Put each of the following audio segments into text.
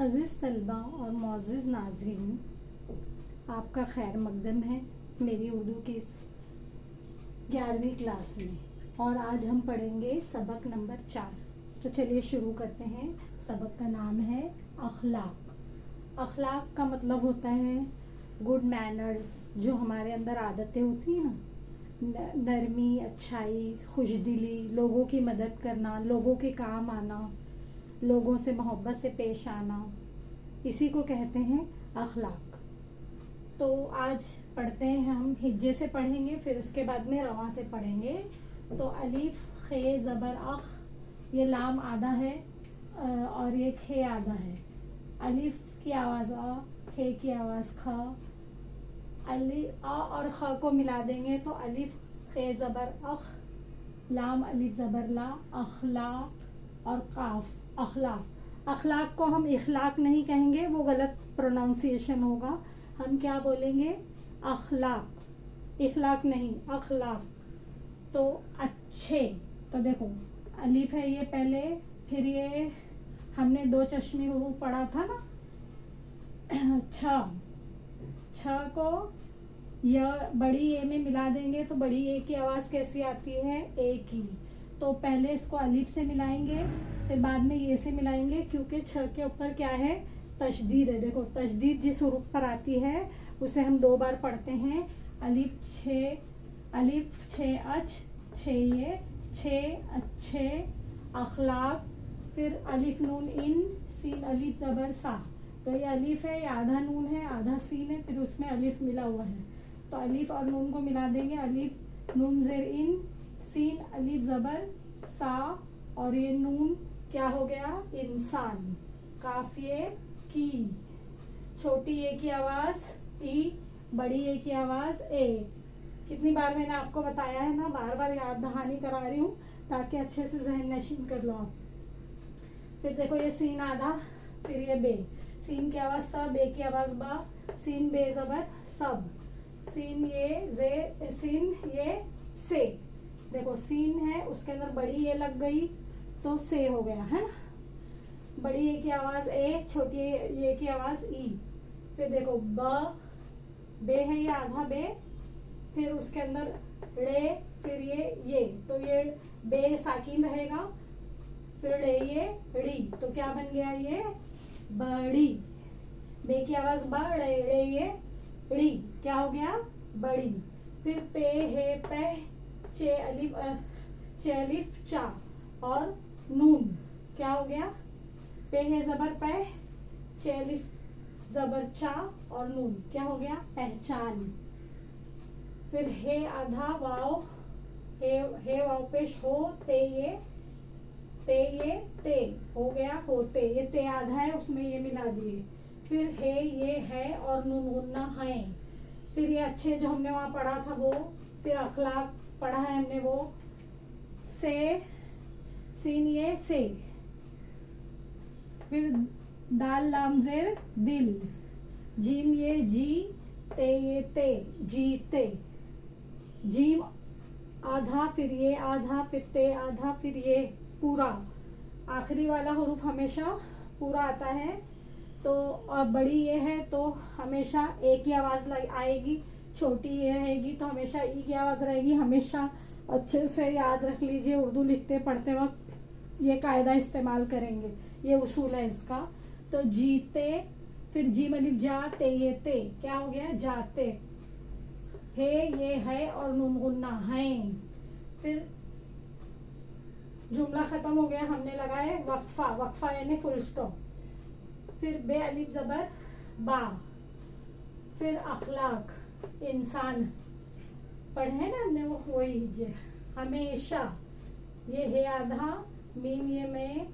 अज़ीज़ तलबा और मुअज़्ज़िज़ नाज़रीन, आपका खैर मक़दम है मेरी उर्दू की इस 11वीं क्लास में। और आज हम पढ़ेंगे सबक नंबर 4। तो चलिए शुरू करते हैं। सबक का नाम है अखलाक। अखलाक का मतलब होता है गुड मैनर्स, जो हमारे अंदर आदतें होती हैं ना, नरमी, अच्छाई, खुशदिली, लोगों की मदद करना, लोगों के काम आना, लोगों से मोहब्बत से पेश आना, इसी को कहते हैं अखलाक। तो आज पढ़ते हैं, हम हिज्जे से पढ़ेंगे, फिर उसके बाद में रवा से पढ़ेंगे। तो अलीफ खे ज़बर अख, ये लाम आधा है और ये खे आधा है। अलीफ की आवाज़ अ, खे की आवाज़ ख। अलीफ अ और ख को मिला देंगे तो अलीफ खे ज़बर अख, लाम अलीफ ज़बर ला, अखलाक और काफ अखलाक। अखलाक को हम इखलाक नहीं कहेंगे, वो गलत प्रोनाउंसिएशन होगा। हम क्या बोलेंगे? अखलाक, इखलाक नहीं, अखलाक। तो अच्छे, तो देखो अलीफ है ये पहले, फिर ये हमने दो चश्मे हुरूफ पढ़ा था ना, छ को य बड़ी ए में मिला देंगे तो बड़ी ए की आवाज़ कैसी आती है? ए की। तो पहले इसको अलीफ से मिलाएंगे, फिर बाद में ये से मिलाएंगे, क्योंकि छ के ऊपर क्या है? तशदीद है। देखो तशदीद जिस हुरूफ पर आती है उसे हम दो बार पढ़ते हैं। अलीफ छे अच, छे ये, छे अच्छे, अखलाक, फिर अलीफ नून इन, सीन अलीफ ज़बर सा। तो ये अलीफ है, ये आधा नून है आधा सीन है, फिर उसमें अलीफ मिला हुआ है। तो अलीफ और नून को मिला देंगे, अलीफ नून ज़ेर इन, सीन अलीफ ज़बर सा, और ये नून क्या हो गया? इंसान। काफिए की, छोटी ए की आवाज़ ई, बड़ी ए की आवाज़ ए। कितनी बार मैंने आपको बताया है ना, बार बार याद दहानी करा रही हूँ ताकि अच्छे से जहन नशीन कर लो आप। फिर देखो ये सीन आधा, फिर ये बे, सीन की आवाज़ स, बे की आवाज़ बा, सीन बे ज़बर सब, सीन ये जे, सीन ये से। देखो सीन है, उसके अंदर बड़ी ए लग गई तो से हो गया है ना। बड़ी ए की आवाज़ ए, छोटी ए की आवाज़ ई। फिर देखो ब, बे है ये आधा बे, फिर उसके अंदर रे, फिर ये, तो ये बे साकिन रहेगा, फिर रे ये ड़ी, तो क्या बन गया? ये बड़ी। बे की आवाज़ ब, रे ये ड़ी, क्या हो गया? बड़ी। फिर पे है पे, चे अलिफ चा, और नून क्या हो गया? पे है ज़बर पे, चे अलिफ ज़बर चा, और नून क्या हो गया? पहचान। फिर हे आधा वाव, हे वाव पेश हो, ते ये ते हो गया होते। ये ते आधा है, उसमें ये मिला दिए। फिर हे ये है, और नून गुन्ना है। फिर ये अच्छे जो हमने वहां पढ़ा था वो, फिर अखलाक पढ़ा है हमने वो, से, सीन ये से, फिर दाल लाम जेर दिल, जीम ये जी, ते ये ते, जीते। जीम आधा, फिर ये आधा, फिर ते आधा, फिर ये पूरा। आखिरी वाला हुरूफ हमेशा पूरा आता है। तो बड़ी ये है तो हमेशा ए की आवाज़ आएगी, छोटी ये रहेगी तो हमेशा ई की आवाज़ रहेगी। हमेशा अच्छे से याद रख लीजिए, उर्दू लिखते पढ़ते वक्त ये कायदा इस्तेमाल करेंगे, ये उसूल है इसका। तो जीते, फिर जी अलिफ जा, ते ये ते, क्या हो गया? जाते। हे ये है, और नून गुन्ना है। फिर जुमला खत्म हो गया, हमने लगाए वक्फा, वक्फा यानी फुल स्टॉप। फिर बे अलिफ ज़बर बा, फिर अखलाक, इंसान पढ़े हैं ना हमने, वो वही हमेशा। ये है आधा, मीम ये में,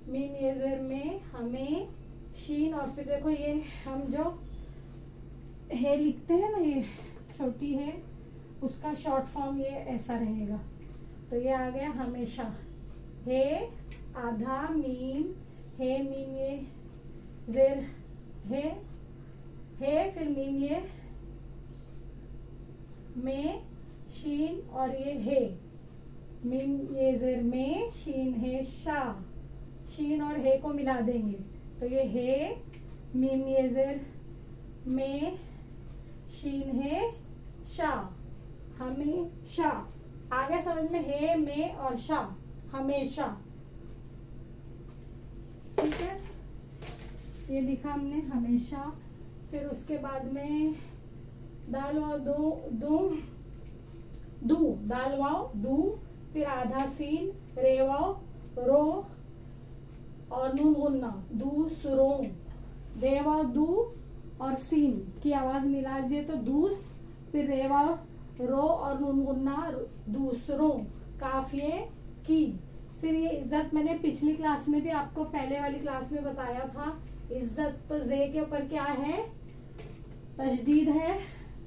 मीम ये ज़ेर में, हमें शीन, और फिर देखो ये हम जो है लिखते हैं ना, ये छोटी है, उसका शॉर्ट फॉर्म ये ऐसा रहेगा। तो ये आ गया हमेशा। हे आधा, मीम, हे मीम ये ज़ेर है, फिर मीम ये में, शीन, और ये है, मीम ये ज़ेर में, शीन है शा, शीन और हे को मिला देंगे तो ये हे, मीम ये ज़ेर में, शीन है शा, हमेशा। आगे समझ में, हे में और शा, हमेशा। ठीक है, ये लिखा हमने हमेशा। फिर उसके बाद में दाल वाव दू, दाल वाव दू, फिर आधा सीन, रे वाव रो और नून गुन्ना, दूसरों। दे वाव दू और सीन की आवाज मिला दिए तो दूस, फिर रे वाव रो और नून गुन्ना, दूसरों। काफिये की। फिर ये इज्जत मैंने पिछली क्लास में भी आपको पहले वाली क्लास में बताया था। इज्जत तो जे के ऊपर क्या है, तशदीद है,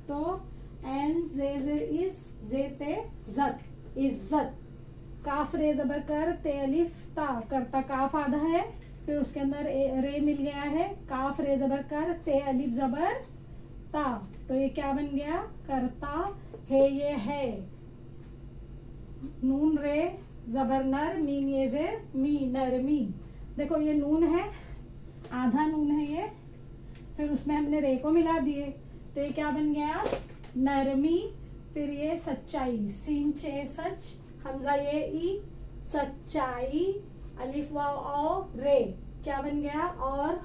तो एन जे जे इज, जे ते जत, इज्जत। काफ रे जबर कर, ते अलिफ ता, करता काफ आधा है, फिर उसके अंदर रे मिल गया है, काफ रे जबर कर, ते अलिफ जबर ता, तो ये क्या बन गया, करता है, ये है। नून रे जबर नर, मीम ये जेर मी, नरमी। देखो ये नून है, आधा नून है ये, फिर उसमें हमने रे को मिला दिए, तो ये क्या बन गया, नरमी। फिर ये सच्चाई, सीन चे सच, हमजा ये ई, सच्चाई, अलिफ वाव औ रे, क्या बन गया, और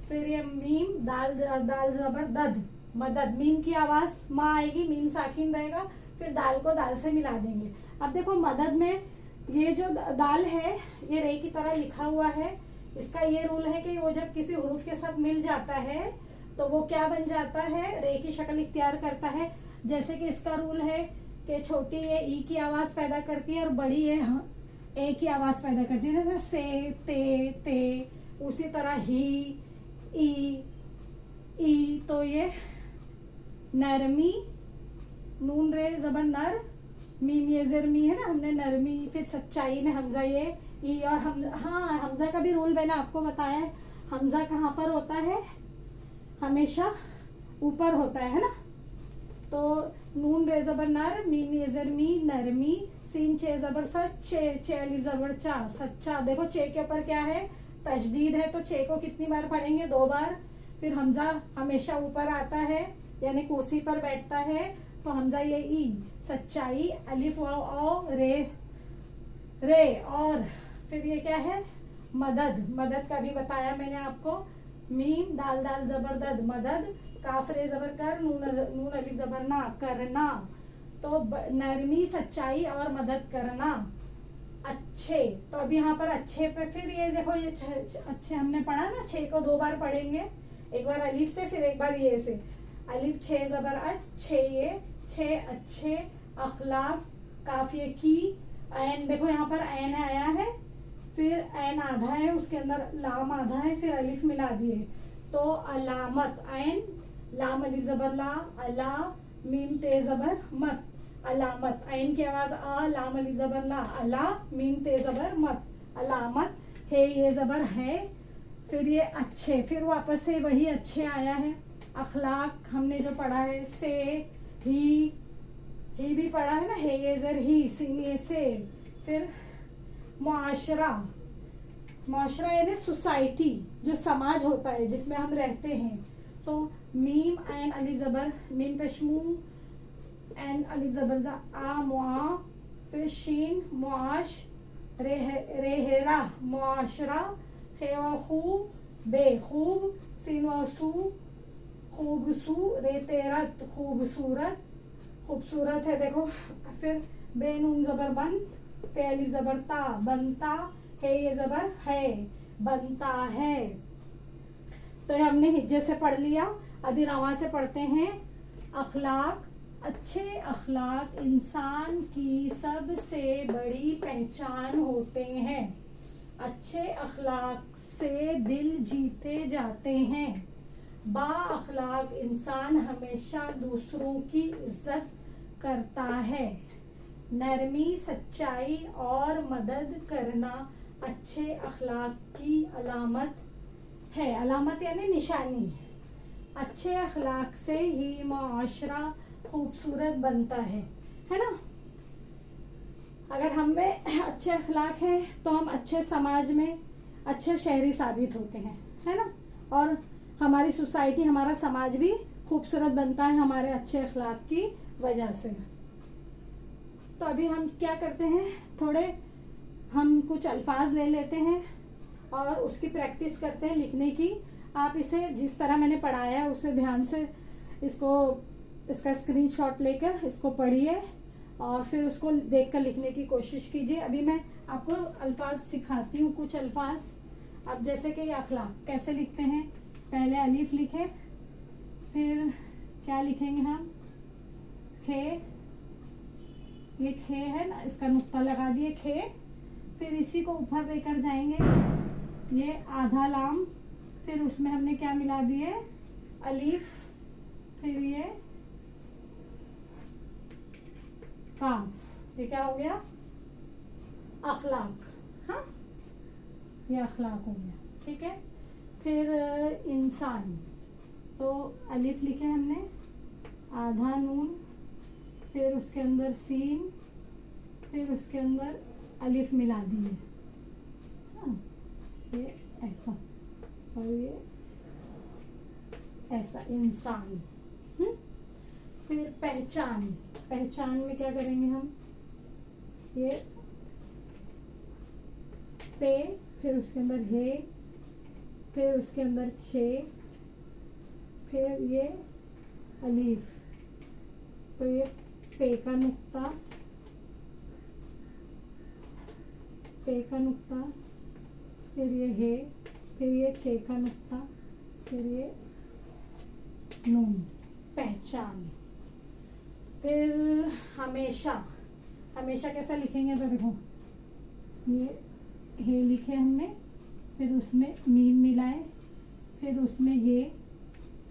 फिर ये मीम, दाल दाल जबर दद, मदद। मीम की आवाज माँ आएगी, मीम साकिन रहेगा, फिर दाल को दाल से मिला देंगे। अब देखो मदद में ये जो दाल है ये रे की तरह लिखा हुआ है। इसका ये रूल है कि वो जब किसी हुरूफ के साथ मिल जाता है तो वो क्या बन जाता है, रे की शक्ल इख्तियार करता है। जैसे कि इसका रूल है कि छोटी ये ई की आवाज पैदा करती है और बड़ी ये ए की आवाज पैदा करती है, जैसे से, ते। उसी तरह ही, ई, तो ये नरमी, नून रे जबर नर, मीम ये ज़ेर मी है ना, हमने नरमी। फिर सच्चाई में हमजा ये ई, और हाँ हमजा का भी रूल मैंने आपको बताया है। हमजा कहाँ पर होता है, हमेशा ऊपर होता है ना। तो नून रे जबर नर, मीम ये ज़ेर मी, नरमी, सीन चे जबर सच, चे अलिफ जबर चा, सच्चा। देखो चे के ऊपर क्या है, तशदीद है, तो चे को कितनी बार पढ़ेंगे, 2 बार। फिर हमजा हमेशा ऊपर आता है, यानी कुर्सी पर बैठता है, तो हमजा ये ई, सच्चाई, अलिफ वाव औ रे, और फिर ये क्या है, मदद। मदद का भी बताया मैंने आपको, मीम दाल दाल जबर दद, मदद, काफ रे जबर कर, नून अलिफ जबर ना, करना। तो नरमी, सच्चाई और मदद करना, अच्छे। तो अभी यहाँ पर अच्छे पे फिर ये देखो, ये अच्छे हमने पढ़ा ना, 6 को 2 बार पढ़ेंगे, एक बार अलिफ से फिर एक बार ये से। अलिफ 6 जबर अच्छे, ये 6 अच्छे, अखलाक, काफिये की, ऐन। देखो यहाँ पर ऐन आया है, फिर ऐन आधा है, उसके अंदर लाम आधा है, फिर अलिफ मिला दिए, तो अलामत, ऐन लाम अलिफ जबर ला, अला, मीम ते जबर मत, अलामत। ऐन की आवाज आ, लाम अलिफ जबर ला, अला, मीम ते जबर मत, अलामत। है ये जबर है, फिर ये अच्छे, फिर वापस से वही अच्छे आया है। अखलाक हमने जो पढ़ा है, से, ही भी पढ़ा है ना, है ये जर ही, सीन ये से। फिर मुआशरा, मुआशरा यानी सोसाइटी, जो समाज होता है जिसमें हम रहते हैं, तो मीम ऐन अलिफ जबर, मीम पेशमू, ऐन अलिफ जबर जा, आ, मुआ, फिर शीन, मुआश, रेहरा, मुआशरा, खेवा खूब, बेखूब, सीन व सू, खूबसू, रेतेरत, खूबसूरत, खूबसूरत है। देखो फिर बेनून जबर बंद, ते अलिफ जबर ता, बनता है, ये जबर है, बनता है। तो ये हमने हिज्जे से पढ़ लिया। अभी रवा से पढ़ते हैं। अखलाक, अच्छे अखलाक इंसान की सबसे बड़ी पहचान होते हैं। अच्छे अखलाक से दिल जीते जाते हैं। बा अखलाक इंसान हमेशा दूसरों की इज्जत करता है। नरमी, सच्चाई और मदद करना अच्छे अखलाक की अलामत है। अलामत यानी निशानी। अच्छे अखलाक से ही मुआशरा खूबसूरत बनता है ना। अगर हम में अच्छे अखलाक हैं तो हम अच्छे समाज में, अच्छे शहरी साबित होते हैं, है ना। और हमारी सोसाइटी, हमारा समाज भी खूबसूरत बनता है हमारे अच्छे अखलाक की वजह से। तो अभी हम क्या करते हैं, थोड़े हम कुछ अल्फाज ले लेते हैं और उसकी प्रैक्टिस करते हैं लिखने की। आप इसे जिस तरह मैंने पढ़ाया है उसे ध्यान से इसका स्क्रीनशॉट लेकर इसको पढ़िए और फिर उसको देखकर लिखने की कोशिश कीजिए। अभी मैं आपको अल्फाज सिखाती हूँ, कुछ अल्फाज। अब जैसे कि अखलाक कैसे लिखते हैं, पहले अलीफ लिखे, फिर क्या लिखेंगे हम, खे, ये खे है ना, इसका नुक्ता लगा दिए खे, फिर इसी को ऊपर लेकर जाएंगे, ये आधा लाम, फिर उसमें हमने क्या मिला दिए, अलीफ, फिर ये काफ, ये क्या हो गया, अखलाक। हाँ, ये अखलाक हो गया, ठीक है। फिर इंसान, तो अलिफ लिखे हमने, आधा नून, फिर उसके अंदर सीन, फिर उसके अंदर अलिफ मिला दिए, हाँ, ये ऐसा और ये ऐसा, इंसान। फिर पहचान, पहचान में क्या करेंगे हम, ये पे, फिर उसके अंदर हे, फिर उसके अंदर छे, फिर ये अलीफ, तो ये पे का नुक्ता, पे का नुक्ता, फिर ये हे, फिर ये छे का नुक्ता, फिर ये नून, पहचान। फिर हमेशा, हमेशा कैसा लिखेंगे, तो देखो ये हे लिखे हमने, फिर उसमें मीम मिलाए, फिर उसमें ये,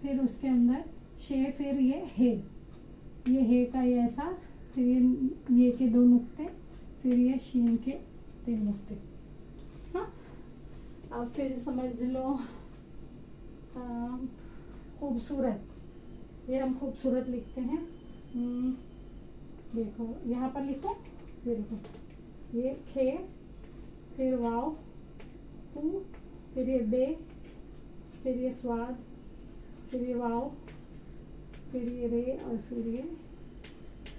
फिर उसके अंदर शे, फिर ये हे का ये ऐसा, फिर ये के दो नुक्ते, फिर ये शीन के 3 नुक्ते। हाँ, अब फिर समझ लो खूबसूरत, ये हम खूबसूरत लिखते हैं। देखो यहाँ पर लिखो, ये देखो, ये खे, फिर वाव, हु, फिर ये बे, फिर ये स्वाद, फिर ये वाव, फिर ये रे और फिर ये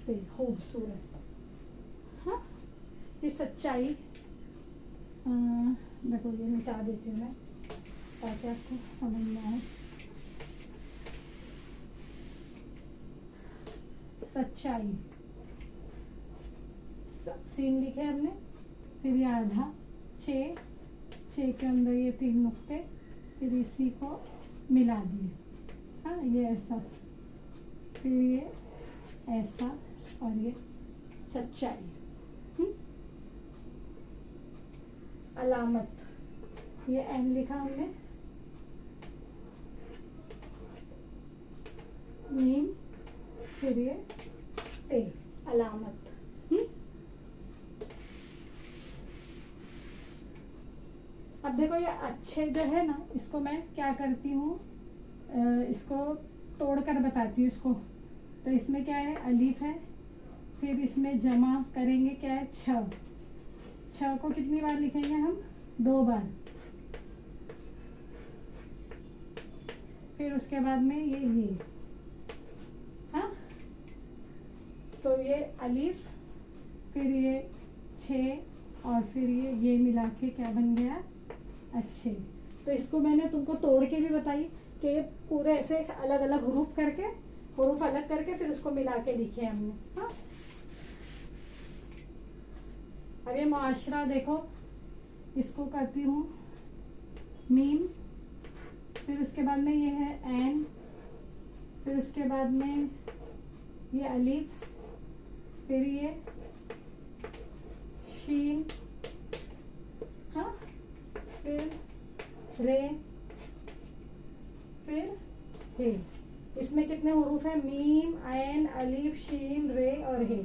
ते, खूबसूरत। हाँ, ये सच्चाई, देखो ये मिटा देती हूँ मैं ताकि आपको समझ में आए। सच्चाई, सीन लिखे हमने, फिर ये आधा, छे के अंदर ये 3 नुक्ते, फिर इसी को मिला दिए, हाँ, ये ऐसा, फिर ये ऐसा और ये सच्चाई। अलामत, ये एन लिखा हमने, मीम, फिर ये ते, अलामत। अब देखो ये अच्छे जो है ना, इसको मैं क्या करती हूँ, इसको तोड़कर बताती हूँ इसको। तो इसमें क्या है, अलीफ है, फिर इसमें जमा करेंगे क्या है, छ को कितनी बार लिखेंगे हम, 2 बार, फिर उसके बाद में ये, हाँ, तो ये अलीफ, फिर ये छे और फिर ये मिला के क्या बन गया, अच्छे। तो इसको मैंने तुमको तोड़ के भी बताई कि पूरे ऐसे अलग अलग हरूफ अलग करके फिर उसको मिला के लिखे हमने। हाँ, अब ये मुआशरा देखो, इसको करती हूँ मीम, फिर उसके बाद में ये है एन, फिर उसके बाद में ये अलीफ, फिर ये शीन, हाँ, फिर रे, फिर हे। इसमें कितने हुरूफ हैं, मीम, ऐन, अलीफ, शीन, रे और हे।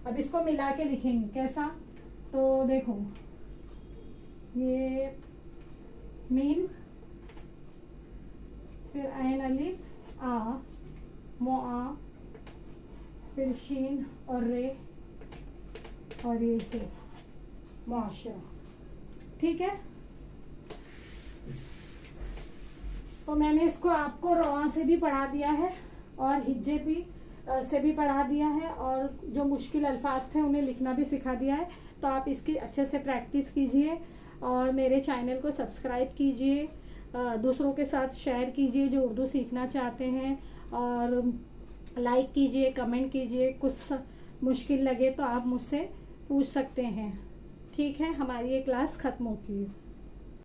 अब इसको मिला के लिखेंगे कैसा, तो देखो ये मीम, फिर ऐन अलीफ आ, मोआ, फिर शीन और रे और ये हे, मुआशरा। ठीक है, तो मैंने इसको आपको रॉ से भी पढ़ा दिया है और हिज्जे भी से भी पढ़ा दिया है, और जो मुश्किल अल्फाज थे उन्हें लिखना भी सिखा दिया है। तो आप इसकी अच्छे से प्रैक्टिस कीजिए और मेरे चैनल को सब्सक्राइब कीजिए, दूसरों के साथ शेयर कीजिए जो उर्दू सीखना चाहते हैं, और लाइक कीजिए, कमेंट कीजिए। कुछ मुश्किल लगे तो आप मुझसे पूछ सकते हैं। ठीक है, हमारी ये क्लास ख़त्म होती है।